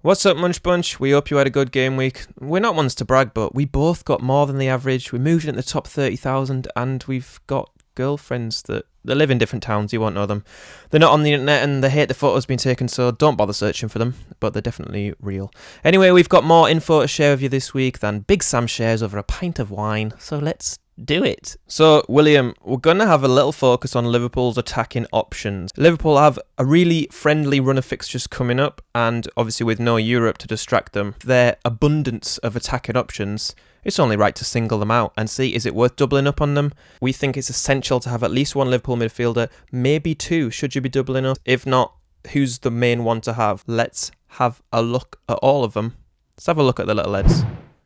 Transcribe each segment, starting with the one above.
What's up, Munch Bunch? We hope you had a good game week. We're not ones to brag, but we both got more than the average. We moved into the top 30,000, and we've got girlfriends that live in different towns. You won't know them. They're not on the internet, and they hate the photos being taken, so don't bother searching for them, but they're definitely real. Anyway, we've got more info to share with you this week than Big Sam shares over a pint of wine, so let's do it. So, William, we're going to have a little focus on Liverpool's attacking options. Liverpool have a really friendly run of fixtures coming up, and obviously with no Europe to distract them, their abundance of attacking options, it's only right to single them out and see, is it worth doubling up on them? We think it's essential to have at least one Liverpool midfielder, maybe two, should you be doubling up. If not, who's the main one to have? Let's have a look at all of them. Let's have a look at the little lads.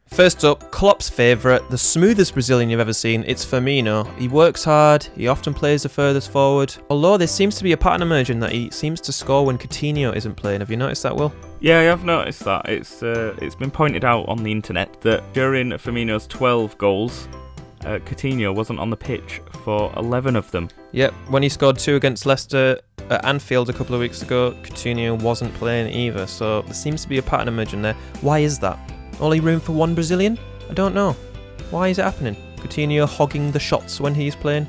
First up, Klopp's favourite, the smoothest Brazilian you've ever seen, it's Firmino. He works hard, he often plays the furthest forward, although there seems to be a pattern emerging that he seems to score when Coutinho isn't playing. Have you noticed that, Will? Yeah, I have noticed that. It's been pointed out on the internet that during Firmino's 12 goals, Coutinho wasn't on the pitch for 11 of them. Yep, when he scored 2 against Leicester at Anfield a couple of weeks ago, Coutinho wasn't playing either, so there seems to be a pattern emerging there. Why is that? Only room for one Brazilian? I don't know. Why is it happening? Coutinho hogging the shots when he's playing?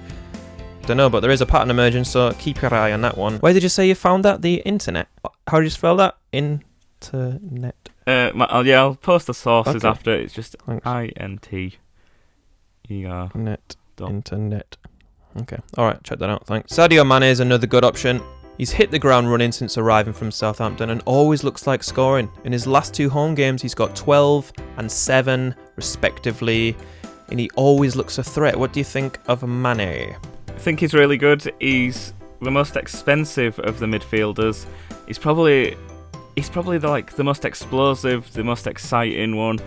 Don't know, but there is a pattern emerging, so keep your eye on that one. Where did you say you found that? The internet? How do you spell that? Internet. I'll post the sources after. It's just Thanks. INTER. Net. Internet. Okay. Alright, check that out. Thanks. Sadio Mane is another good option. He's hit the ground running since arriving from Southampton and always looks like scoring. In his last 2 home games, he's got 12 and 7 respectively, and he always looks a threat. What do you think of Mane? I think he's really good. He's the most expensive of the midfielders. He's probably the most explosive, the most exciting one.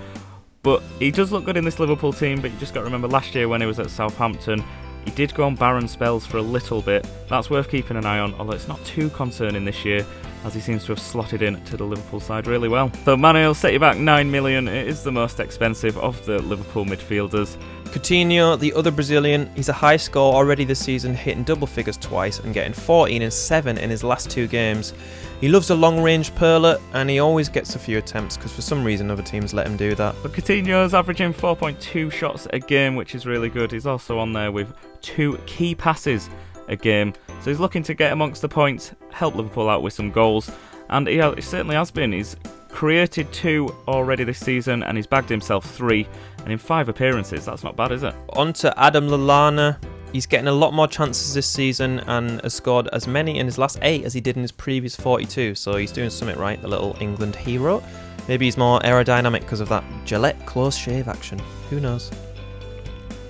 But he does look good in this Liverpool team, but you just got to remember last year when he was at Southampton, he did go on barren spells for a little bit. That's worth keeping an eye on, although it's not too concerning this year, as he seems to have slotted in to the Liverpool side really well. So Mane will set you back 9 million. It is the most expensive of the Liverpool midfielders. Coutinho, the other Brazilian, he's a high scorer already this season, hitting double figures twice and getting 14 and 7 in his last 2 games. He loves a long-range perler, and he always gets a few attempts because for some reason other teams let him do that. But Coutinho's averaging 4.2 shots a game, which is really good. He's also on there with 2 key passes a game. So he's looking to get amongst the points, help Liverpool out with some goals. And he certainly has been. He's created 2 already this season, and he's bagged himself 3. And in 5 appearances, that's not bad, is it? On to Adam Lallana. He's getting a lot more chances this season and has scored as many in his last 8 as he did in his previous 42. So he's doing something right, the little England hero. Maybe he's more aerodynamic because of that Gillette close shave action. Who knows?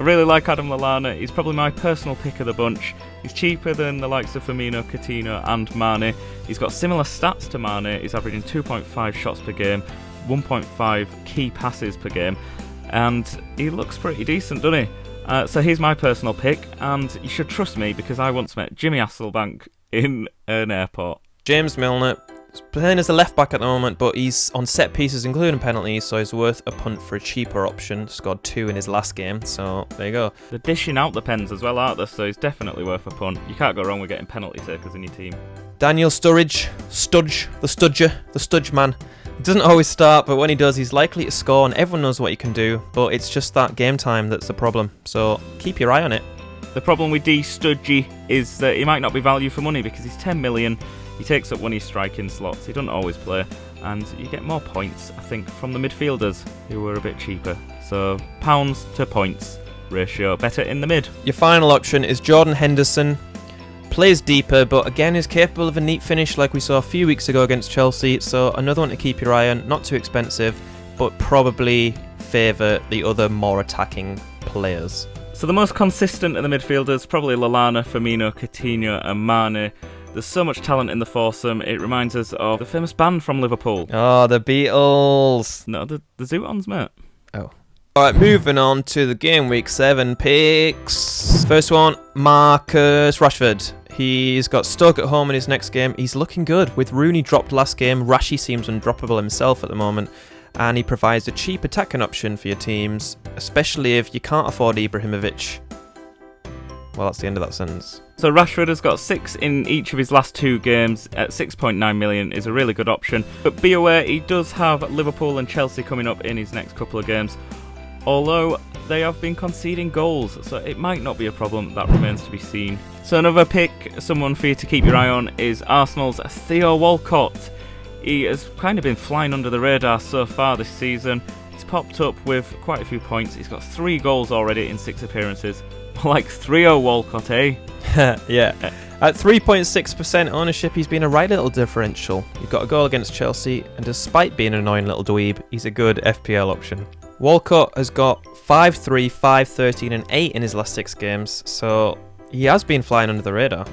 I really like Adam Lallana. He's probably my personal pick of the bunch. He's cheaper than the likes of Firmino, Coutinho and Mane. He's got similar stats to Mane. He's averaging 2.5 shots per game, 1.5 key passes per game, and he looks pretty decent, doesn't he? So he's my personal pick, and you should trust me because I once met Jimmy Hasselbank in an airport. James Milner is playing as a left back at the moment, but he's on set pieces including penalties, so he's worth a punt for a cheaper option. Scored 2 in his last game, so there you go. They're dishing out the pens as well, aren't they? So he's definitely worth a punt. You can't go wrong with getting penalty takers in your team. Daniel Sturridge, the Studge man. He doesn't always start, but when he does, he's likely to score, and everyone knows what he can do, but it's just that game time that's the problem, so keep your eye on it. The problem with D Studgy is that he might not be value for money because he's 10 million, he takes up one of his striking slots, he doesn't always play, and you get more points, I think, from the midfielders who were a bit cheaper. So pounds to points ratio, better in the mid. Your final option is Jordan Henderson. Plays deeper, but again is capable of a neat finish like we saw a few weeks ago against Chelsea, so another one to keep your eye on. Not too expensive, but probably favour the other more attacking players. So the most consistent of the midfielders, probably Lallana, Firmino, Coutinho and Mane. There's so much talent in the foursome, it reminds us of the famous band from Liverpool. Oh, the Beatles! No, the Zootons, mate. Oh. Alright, moving on to the game week 7 picks. First one, Marcus Rashford. He's got Stoke at home in his next game. He's looking good. With Rooney dropped last game, Rashi seems undroppable himself at the moment. And he provides a cheap attacking option for your teams, especially if you can't afford Ibrahimovic. Well, that's the end of that sentence. So Rashford has got 6 in each of his last 2 games at 6.9 million is a really good option. But be aware, he does have Liverpool and Chelsea coming up in his next couple of games. Although they have been conceding goals, so it might not be a problem. That remains to be seen. So another pick, someone for you to keep your eye on, is Arsenal's Theo Walcott. He has kind of been flying under the radar so far this season. He's popped up with quite a few points. He's got 3 goals already in 6 appearances. Like 3-0 Walcott, eh? Yeah. At 3.6% ownership, he's been a right little differential. He got a goal against Chelsea, and despite being an annoying little dweeb, he's a good FPL option. Walcott has got 5-3, 5-13 and 8 in his last 6 games, so he has been flying under the radar.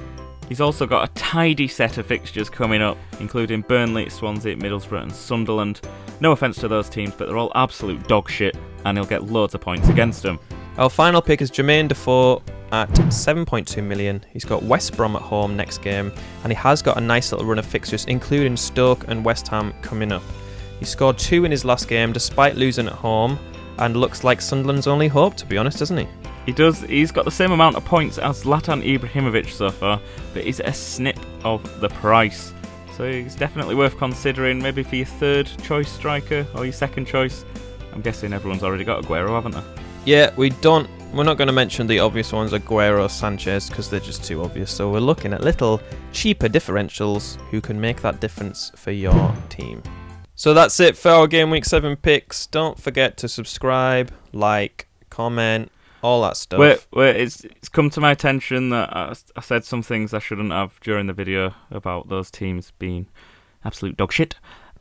He's also got a tidy set of fixtures coming up, including Burnley, Swansea, Middlesbrough and Sunderland. No offence to those teams, but they're all absolute dog shit, and he'll get loads of points against them. Our final pick is Jermaine Defoe at 7.2 million. He's got West Brom at home next game, and he has got a nice little run of fixtures, including Stoke and West Ham coming up. He scored 2 in his last game, despite losing at home, and looks like Sunderland's only hope, to be honest, doesn't he? He does. He's got the same amount of points as Zlatan Ibrahimovic so far, but he's a snip of the price. So he's definitely worth considering, maybe for your 3rd choice striker or your 2nd choice. I'm guessing everyone's already got Aguero, haven't they? Yeah, we're not going to mention the obvious ones, Aguero, Sanchez, because they're just too obvious. So we're looking at little cheaper differentials who can make that difference for your team. So that's it for our Game Week 7 picks. Don't forget to subscribe, like, comment, all that stuff. Wait, it's come to my attention that I said some things I shouldn't have during the video about those teams being absolute dog shit.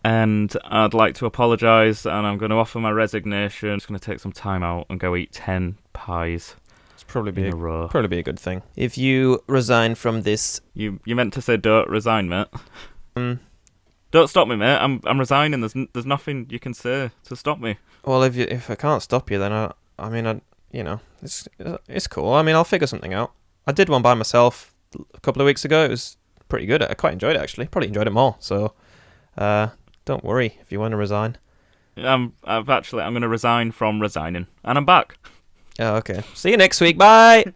And I'd like to apologise, and I'm going to offer my resignation. I'm just going to take some time out and go eat 10 pies. It's probably in a row. Probably be a good thing. If you resign from this... You meant to say don't resign, mate. Don't stop me, mate. I'm resigning. There's nothing you can say to stop me. Well, if I can't stop you, then it's cool. I mean, I'll figure something out. I did one by myself a couple of weeks ago. It was pretty good. I quite enjoyed it, actually. Probably enjoyed it more. So, don't worry if you want to resign. I'm going to resign from resigning, and I'm back. Oh, okay. See you next week. Bye.